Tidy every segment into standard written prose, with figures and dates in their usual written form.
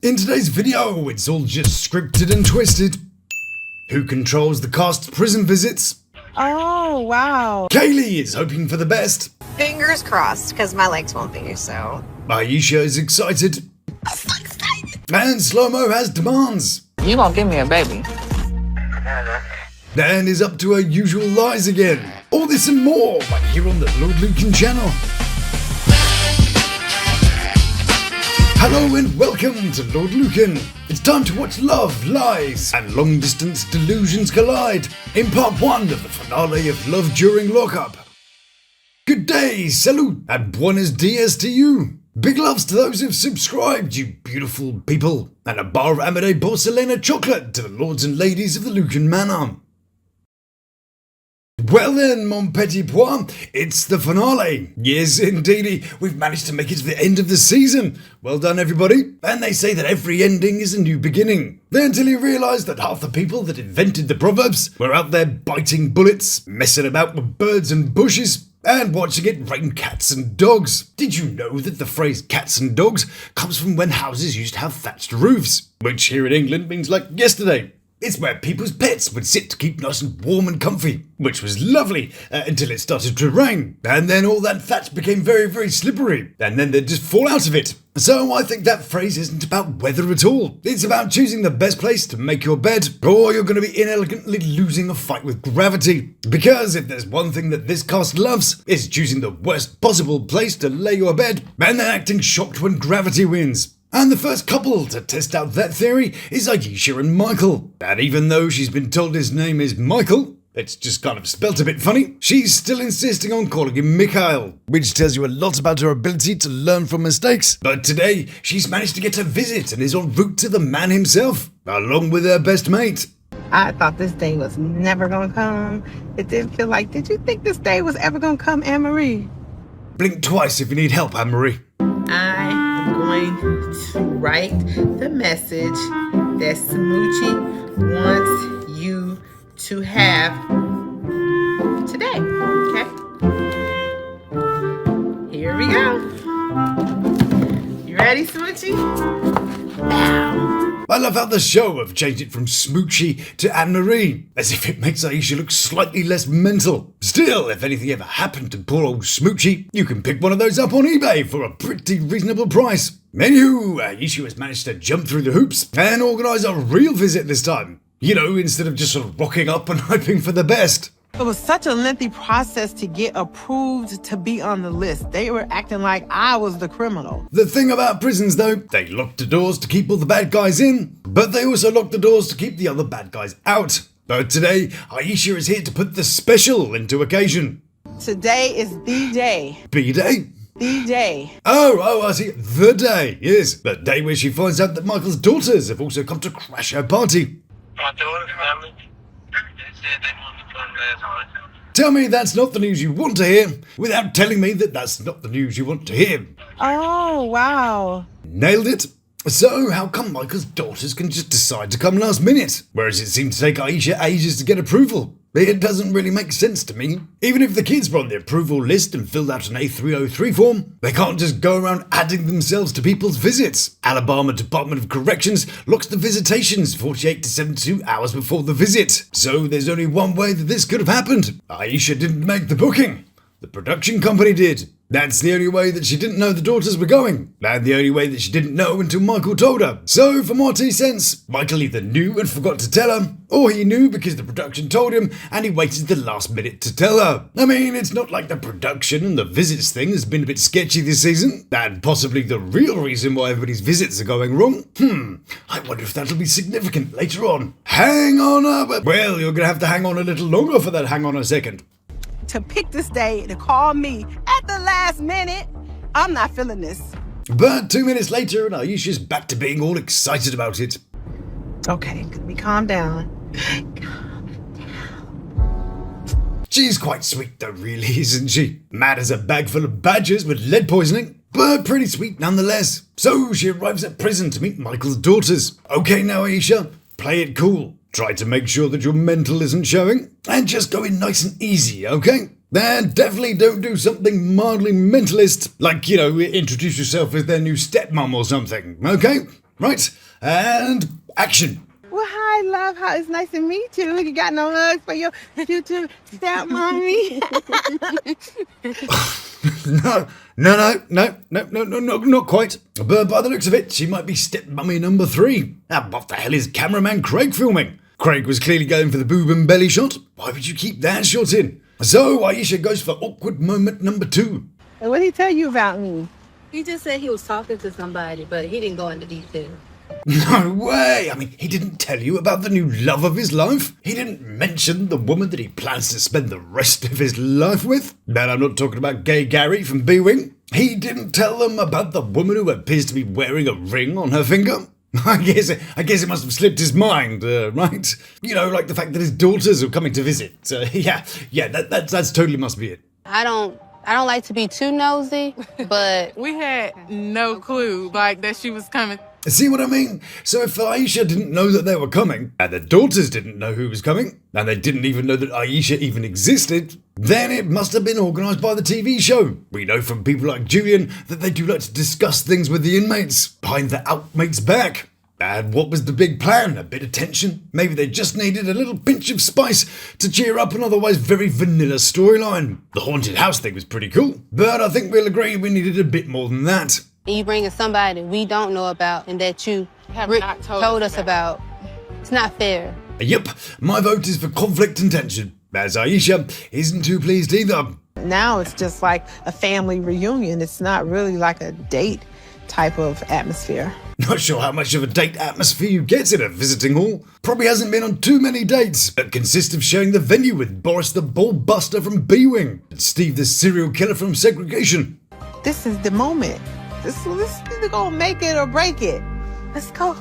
In today's video, it's all just scripted and twisted. Who controls the cast's prison visits? Oh, wow. Kayleigh is hoping for the best. Fingers crossed, because my legs won't be, so. Ayesha is excited. I'm so excited. And Slow-Mo has demands. You gonna give me a baby? Dan is up to her usual lies again. All this and more right here on the Lawd Lukan channel. Hello and welcome to Lawd Lukan. It's time to watch love, lies, and long-distance delusions collide in part 1 of the finale of Love During Lockup. Good day, salute, and buenos dias to you. Big loves to those who've subscribed, you beautiful people, and a bar of Amade Porcelana chocolate to the lords and ladies of the Lukan Manor. Well then, mon petit pois, it's the finale. Yes, indeedy, we've managed to make it to the end of the season. Well done, everybody. And they say that every ending is a new beginning. Then until you realise that half the people that invented the proverbs were out there biting bullets, messing about with birds and bushes, and watching it rain cats and dogs. Did you know that the phrase cats and dogs comes from when houses used to have thatched roofs, which here in England means like yesterday? It's where people's pets would sit to keep nice and warm and comfy, which was lovely until it started to rain. And then all that thatch became very, very slippery, and then they'd just fall out of it. So I think that phrase isn't about weather at all. It's about choosing the best place to make your bed, or you're going to be inelegantly losing a fight with gravity. Because if there's one thing that this cast loves, it's choosing the worst possible place to lay your bed, and then acting shocked when gravity wins. And the first couple to test out that theory is Ayesha and Mikhael. And even though she's been told his name is Mikhael, it's just kind of spelt a bit funny, she's still insisting on calling him Mikhael, which tells you a lot about her ability to learn from mistakes. But today, she's managed to get a visit and is en route to the man himself, along with her best mate. I thought this day was never gonna come. It didn't feel like, did you think this day was ever gonna come, Anne-Marie? Blink twice if you need help, Anne-Marie. I am going to write the message that Smoochie wants you to have today, okay? Here we go. You ready, Smoochie? Now. I love how the show have changed it from Smoochie to Anne-Marie, as if it makes Ayesha look slightly less mental. Still, if anything ever happened to poor old Smoochie, you can pick one of those up on eBay for a pretty reasonable price. Anywho, Ayesha has managed to jump through the hoops and organise a real visit this time. You know, instead of just sort of rocking up and hoping for the best. It was such a lengthy process to get approved to be on the list. They were acting like I was the criminal. The thing about prisons, though, they lock the doors to keep all the bad guys in, but they also lock the doors to keep the other bad guys out. But today, Ayesha is here to put the special into occasion. Today is the day. B-Day? The day. Oh, I see. The day, yes. The day where she finds out that Michael's daughters have also come to crash her party. My daughter's family, they said they wanted to come last night. Tell me that's not the news you want to hear, without telling me that that's not the news you want to hear. Oh, wow. Nailed it. So, how come Michael's daughters can just decide to come last minute, whereas it seemed to take Ayesha ages to get approval? It doesn't really make sense to me. Even if the kids were on the approval list and filled out an A303 form, they can't just go around adding themselves to people's visits. Alabama Department of Corrections locks the visitations 48 to 72 hours before the visit. So there's only one way that this could have happened. Ayesha didn't make the booking. The production company did. That's the only way that she didn't know the daughters were going, and the only way that she didn't know until Michael told her. So, for more 2 cents, Michael either knew and forgot to tell her, or he knew because the production told him, and he waited the last minute to tell her. I mean, it's not like the production and the visits thing has been a bit sketchy this season, and possibly the real reason why everybody's visits are going wrong. I wonder if that'll be significant later on. Hang on up. Well, you're gonna have to hang on a little longer for that hang on a second. To pick this day to call me at the last minute, I'm not feeling this. But 2 minutes later, and Ayesha's back to being all excited about it. Okay, let me calm down. She's quite sweet though, really, isn't she? Mad as a bag full of badgers with lead poisoning, but pretty sweet nonetheless. So she arrives at prison to meet Michael's daughters. Okay now, Ayesha, play it cool. Try to make sure that your mental isn't showing, and just go in nice and easy, okay? And definitely don't do something mildly mentalist, like, you know, introduce yourself as their new stepmom or something, okay? Right, and action. Well, hi, love. How it's nice to meet you. You got no hugs for your future stepmommy. No, not quite. But by the looks of it, she might be stepmummy number 3. Now, what the hell is cameraman Craig filming? Craig was clearly going for the boob and belly shot. Why would you keep that shot in? So Ayesha goes for awkward moment number 2. And what did he tell you about me? He just said he was talking to somebody, but he didn't go into detail. No way! I mean, he didn't tell you about the new love of his life? He didn't mention the woman that he plans to spend the rest of his life with? And I'm not talking about Gay Gary from B-Wing. He didn't tell them about the woman who appears to be wearing a ring on her finger? I guess it must have slipped his mind, right? You know, like the fact that his daughters are coming to visit. That's totally must be it. I don't like to be too nosy, but We had no clue, like, that she was coming. See what I mean? So if Ayesha didn't know that they were coming, and the daughters didn't know who was coming, and they didn't even know that Ayesha even existed, then it must have been organised by the TV show. We know from people like Julian that they do like to discuss things with the inmates, behind the outmates' back. And what was the big plan? A bit of tension? Maybe they just needed a little pinch of spice to cheer up an otherwise very vanilla storyline. The haunted house thing was pretty cool, but I think we'll agree we needed a bit more than that. you bringing somebody we don't know about and that you Have not told us about. It's not fair. Yep, my vote is for conflict and tension, as Ayesha isn't too pleased either. Now it's just like a family reunion. It's not really like a date type of atmosphere. Not sure how much of a date atmosphere you get in a visiting hall. Probably hasn't been on too many dates that consist of sharing the venue with Boris the Ball Buster from B-Wing and Steve the serial killer from Segregation. This is the moment. This is gonna make it or break it. Let's go.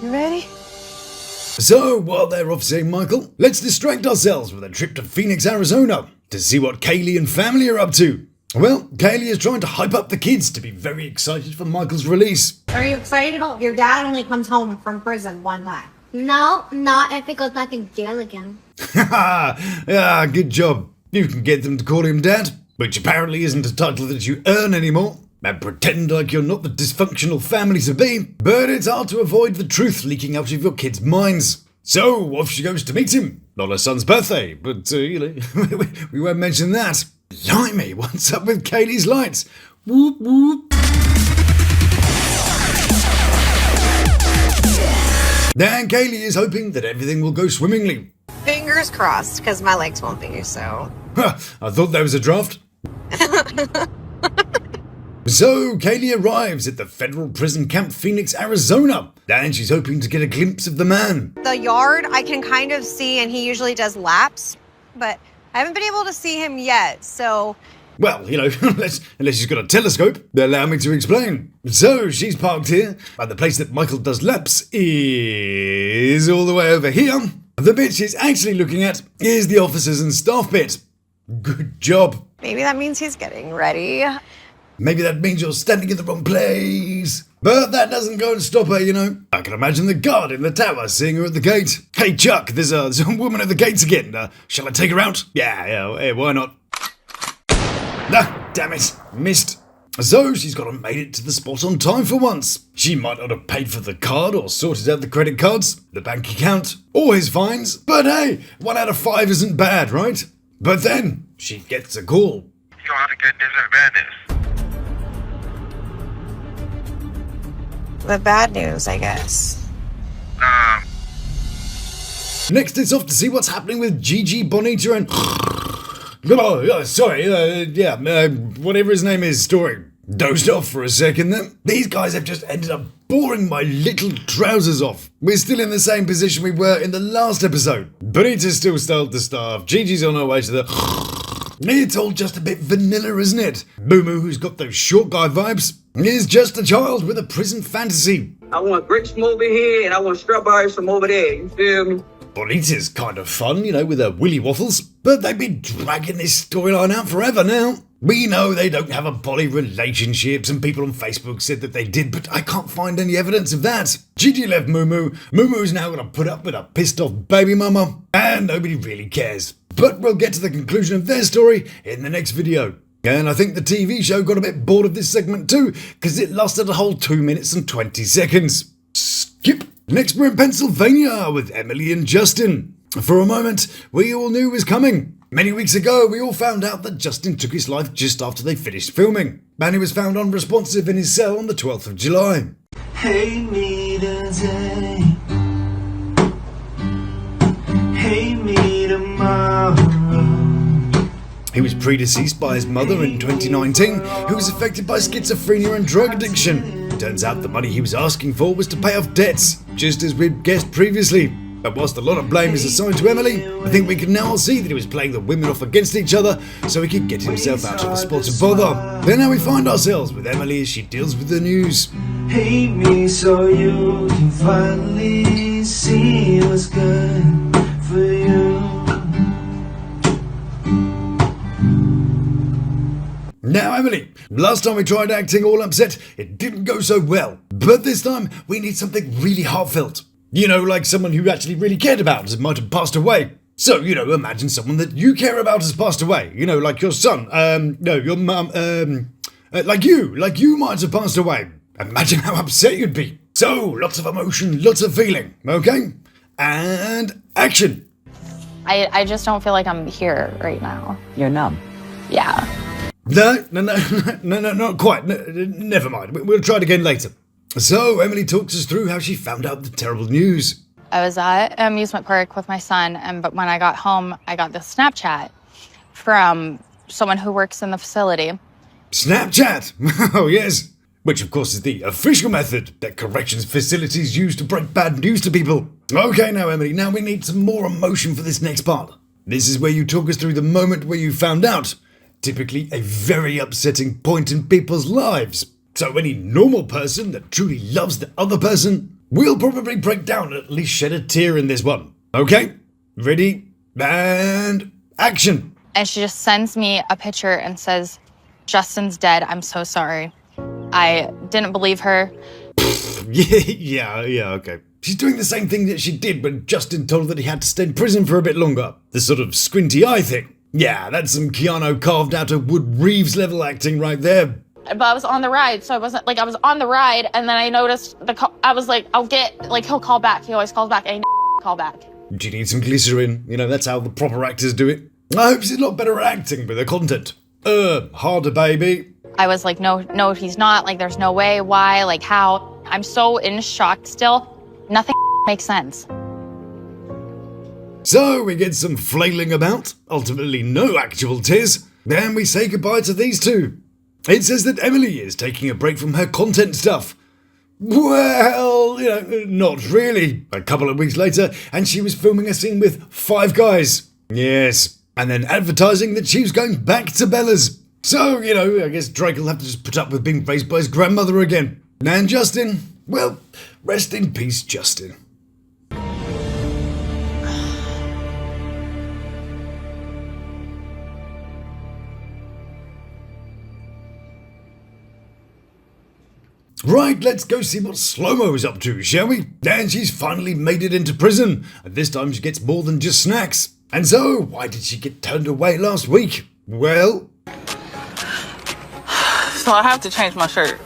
You ready? So, while they're off St. Michael, let's distract ourselves with a trip to Phoenix, Arizona to see what Kayleigh and family are up to. Well, Kayleigh is trying to hype up the kids to be very excited for Michael's release. Are you excited? Your dad only comes home from prison one night. No, not if he goes back in jail again. Ah, good job. You can get them to call him Dad, which apparently isn't a title that you earn anymore, and pretend like you're not the dysfunctional family to be, but it's hard to avoid the truth leaking out of your kids' minds. So, off she goes to meet him. Not her son's birthday, but, we won't mention that. Blimey, what's up with Kayleigh's lights? Whoop, whoop. And Kayleigh is hoping that everything will go swimmingly. Fingers crossed, because my legs won't be, so. I thought that was a draft. So, Kayleigh arrives at the federal prison camp Phoenix, Arizona, and she's hoping to get a glimpse of the man. The yard I can kind of see, and he usually does laps, but I haven't been able to see him yet, so. Well, unless she's got a telescope, allow me to explain. So, she's parked here, and the place that Michael does laps is all the way over here. The bit she's actually looking at is the officers and staff bit. Good job. Maybe that means he's getting ready. Maybe that means you're standing in the wrong place. But that doesn't go and stop her, I can imagine the guard in the tower seeing her at the gate. Hey, Chuck, there's a woman at the gates again. Shall I take her out? Yeah, why not? Ah, damn it, missed. So she's got to made it to the spot on time for once. She might not have paid for the card or sorted out the credit cards, the bank account, or his fines. But hey, 1 out of 5 isn't bad, right? But then she gets a call. You don't have the good news and bad news. The bad news, I guess. Next, it's off to see what's happening with Gigi, Bonita, and whatever his name is, Story. Dozed off for a second then. These guys have just ended up boring my little trousers off. We're still in the same position we were in the last episode. Bonita's still styled the staff. Gigi's on her way to the... It's all just a bit vanilla, isn't it? Moomoo, who's got those short guy vibes, is just a child with a prison fantasy. I want grapes from over here and I want strawberries from over there. You feel me? Bonita's kind of fun, with her willy waffles, but they've been dragging this storyline out forever now. We know they don't have a poly relationships, and people on Facebook said that they did, but I can't find any evidence of that. Gigi left Moomoo. Moomoo's now going to put up with a pissed off baby mama, and nobody really cares. But we'll get to the conclusion of their story in the next video. And I think the TV show got a bit bored of this segment too, because it lasted a whole 2 minutes and 20 seconds. Skip. Next we're in Pennsylvania with Emily and Justin. For a moment, we all knew it was coming. Many weeks ago, we all found out that Justin took his life just after they finished filming. And he was found unresponsive in his cell on the 12th of July. Hate me today. Hate me tomorrow. He was predeceased by his mother in 2019, who was affected by schizophrenia and drug addiction. Turns out the money he was asking for was to pay off debts, just as we'd guessed previously. But whilst a lot of blame is assigned to Emily, I think we can now all see that he was playing the women off against each other so he could get himself out of the spot of bother. Then now we find ourselves with Emily as she deals with the news. Hate me so you can finally see what's good for you. Now, Emily, last time we tried acting all upset, it didn't go so well. But this time, we need something really heartfelt. You know, like someone who actually really cared about us might have passed away. So, you know, imagine someone that you care about has passed away. You know, like your son, your mum, like you might have passed away. Imagine how upset you'd be. So, lots of emotion, lots of feeling, okay? And action. I just don't feel like I'm here right now. You're numb. Yeah. No, not quite. Never mind. We'll try it again later. So, Emily talks us through how she found out the terrible news. I was at an amusement park with my son, but when I got home, I got this Snapchat from someone who works in the facility. Snapchat? Oh, yes. Which, of course, is the official method that corrections facilities use to break bad news to people. Okay, now, Emily, now we need some more emotion for this next part. This is where you talk us through the moment where you found out. Typically a very upsetting point in people's lives. So any normal person that truly loves the other person will probably break down and at least shed a tear in this one. Okay? Ready? And action. And she just sends me a picture and says, Justin's dead, I'm so sorry. I didn't believe her. Yeah, okay. She's doing the same thing that she did when Justin told her that he had to stay in prison for a bit longer. The sort of squinty eye thing. Yeah, that's some Keanu carved out of Wood Reeves level acting right there. But I was on the ride, so I wasn't like I was on the ride, and then I noticed I was like, I'll get like he'll call back. He always calls back. And call back. Do you need some glycerin? You know, that's how the proper actors do it. I hope she's a lot better at acting with her content. Harder, baby. I was like, no, he's not. Like, there's no way. Why? Like, how? I'm so in shock still. Nothing makes sense. So we get some flailing about, ultimately no actual tears, then we say goodbye to these two. It says that Emily is taking a break from her content stuff. Well, you know, not really. A couple of weeks later, and she was filming a scene with 5 guys. Yes, and then advertising that she was going back to Bella's. So, you know, I guess Drake will have to just put up with being raised by his grandmother again. And Justin, well, rest in peace, Justin. Right, let's go see what Slow-Mo's up to, shall we? And she's finally made it into prison, and this time she gets more than just snacks. And so, why did she get turned away last week? Well... So I have to change my shirt,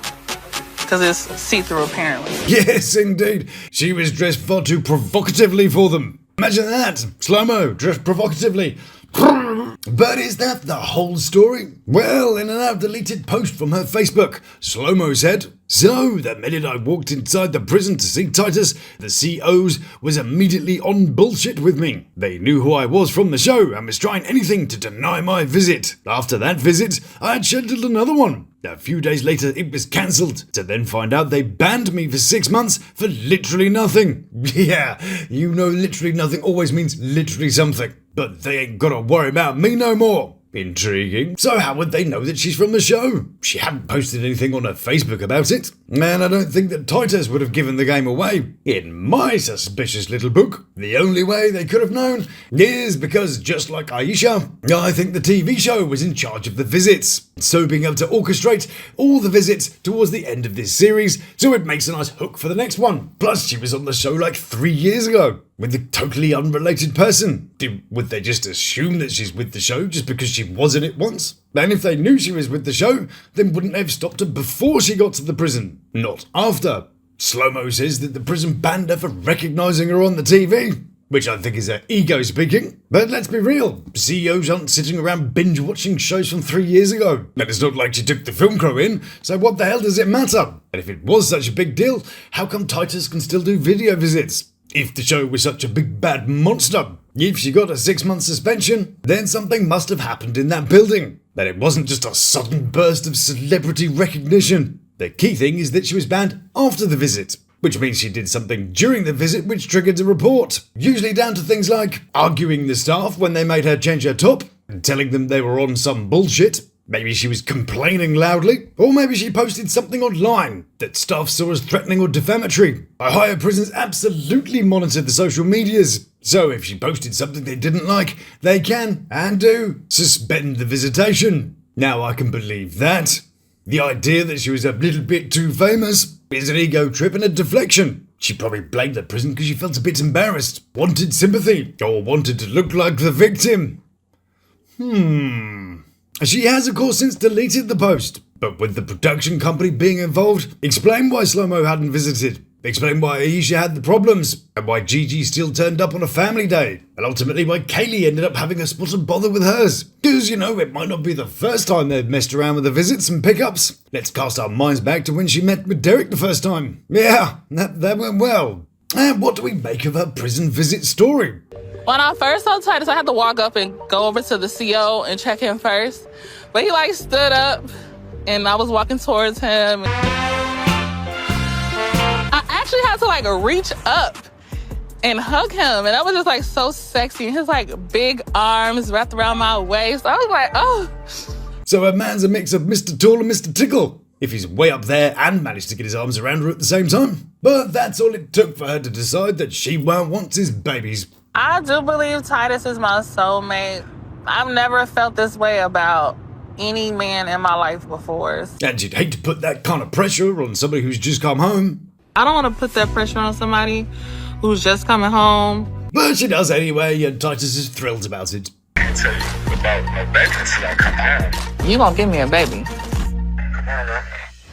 because it's see-through apparently. Yes, indeed. She was dressed far too provocatively for them. Imagine that, Slow-Mo dressed provocatively. But is that the whole story? Well, in an out-deleted post from her Facebook, Slow-Mo said, "So, the minute I walked inside the prison to see Titus, the COs was immediately on bullshit with me. They knew who I was from the show and was trying anything to deny my visit. After that visit, I had scheduled another one. A few days later, it was cancelled, to then find out they banned me for 6 months for literally nothing." Yeah, you know literally nothing always means literally something. But they ain't gotta worry about me no more. Intriguing. So how would they know that she's from the show? She hadn't posted anything on her Facebook about it. And I don't think that Titus would have given the game away. In my suspicious little book, the only way they could have known is because, just like Ayesha, I think the TV show was in charge of the visits. So being able to orchestrate all the visits towards the end of this series, so it makes a nice hook for the next one. Plus, she was on the show like 3 years ago. With a totally unrelated person. Would they just assume that she's with the show just because she was in it once? And if they knew she was with the show, then wouldn't they have stopped her before she got to the prison? Not after. Slow-mo says that the prison banned her for recognising her on the TV, which I think is her ego speaking. But let's be real, CEOs aren't sitting around binge-watching shows from 3 years ago. And it's not like she took the film crew in, so what the hell does it matter? And if it was such a big deal, how come Titus can still do video visits? If the show was such a big bad monster, if she got a 6-month suspension, then something must have happened in that building. That it wasn't just a sudden burst of celebrity recognition. The key thing is that she was banned after the visit, which means she did something during the visit which triggered a report, usually down to things like arguing the staff when they made her change her top, and telling them they were on some bullshit. Maybe she was complaining loudly, or maybe she posted something online that staff saw as threatening or defamatory. Ohio prisons absolutely monitor the social medias, so if she posted something they didn't like, they can, and do, suspend the visitation. Now I can believe that. The idea that she was a little bit too famous is an ego trip and a deflection. She probably blamed the prison because she felt a bit embarrassed, wanted sympathy, or wanted to look like the victim. She has of course since deleted the post, but with the production company being involved, explain why Slow-mo hadn't visited, explain why Ayesha had the problems, and why Gigi still turned up on a family day, and ultimately why Kayleigh ended up having a spot of bother with hers. Because, it might not be the first time they've messed around with the visits and pickups. Let's cast our minds back to when she met with Derek the first time. Yeah, that went well. And what do we make of her prison visit story? When I first saw Titus, I had to walk up and go over to the CO and check him first. But he stood up and I was walking towards him. I actually had to reach up and hug him. And that was just so sexy. His big arms wrapped around my waist. I was like, oh. So a man's a mix of Mr. Tall and Mr. Tickle, if he's way up there and managed to get his arms around her at the same time. But that's all it took for her to decide that she won't want his babies. I do believe Titus is my soulmate. I've never felt this way about any man in my life before. And you'd hate to put that kind of pressure on somebody who's just come home. I don't want to put that pressure on somebody who's just coming home. But she does anyway, and Titus is thrilled about it. I can't tell you about my baby until I come home. You gonna give me a baby? Come on, man.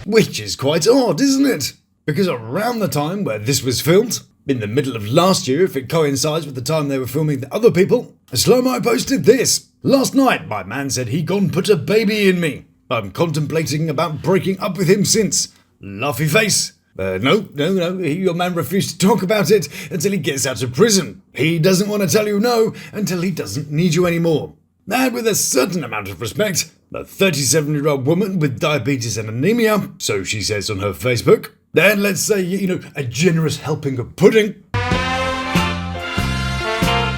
Which is quite odd, isn't it? Because around the time where this was filmed, in the middle of last year, if it coincides with the time they were filming The Other People, Slow-mo posted this. Last night, my man said he gone put a baby in me. I'm contemplating about breaking up with him since. Laughy face. No, your man refused to talk about it until he gets out of prison. He doesn't want to tell you no until he doesn't need you anymore. And with a certain amount of respect, a 37-year-old woman with diabetes and anemia, so she says on her Facebook, then let's say, a generous helping of pudding,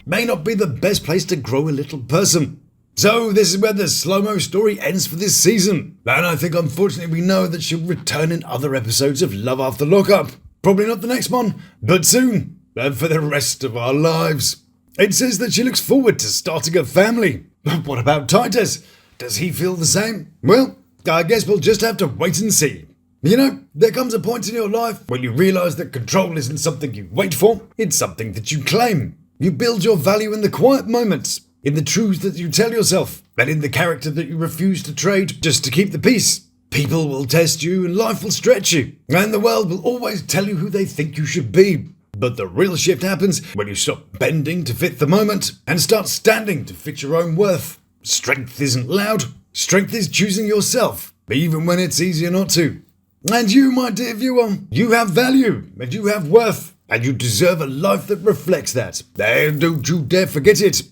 may not be the best place to grow a little person. So this is where the Slow-mo story ends for this season. And I think unfortunately we know that she'll return in other episodes of Love After Lockup. Probably not the next one, but soon. And for the rest of our lives. It says that she looks forward to starting a family. But what about Titus? Does he feel the same? Well, I guess we'll just have to wait and see. There comes a point in your life when you realise that control isn't something you wait for, it's something that you claim. You build your value in the quiet moments, in the truth that you tell yourself, and in the character that you refuse to trade just to keep the peace. People will test you and life will stretch you, and the world will always tell you who they think you should be. But the real shift happens when you stop bending to fit the moment and start standing to fit your own worth. Strength isn't loud, strength is choosing yourself, even when it's easier not to. And you, my dear viewer, you have value, and you have worth, and you deserve a life that reflects that. And don't you dare forget it.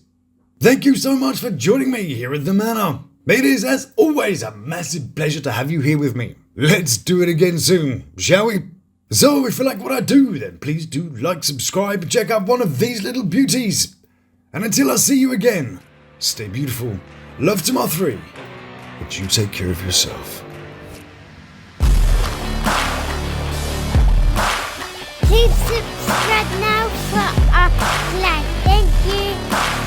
Thank you so much for joining me here at the Manor. It is, as always, a massive pleasure to have you here with me. Let's do it again soon, shall we? So, if you like what I do, then please do like, subscribe, and check out one of these little beauties. And until I see you again, stay beautiful, love to my three, but you take care of yourself. Please subscribe now for our live. Thank you.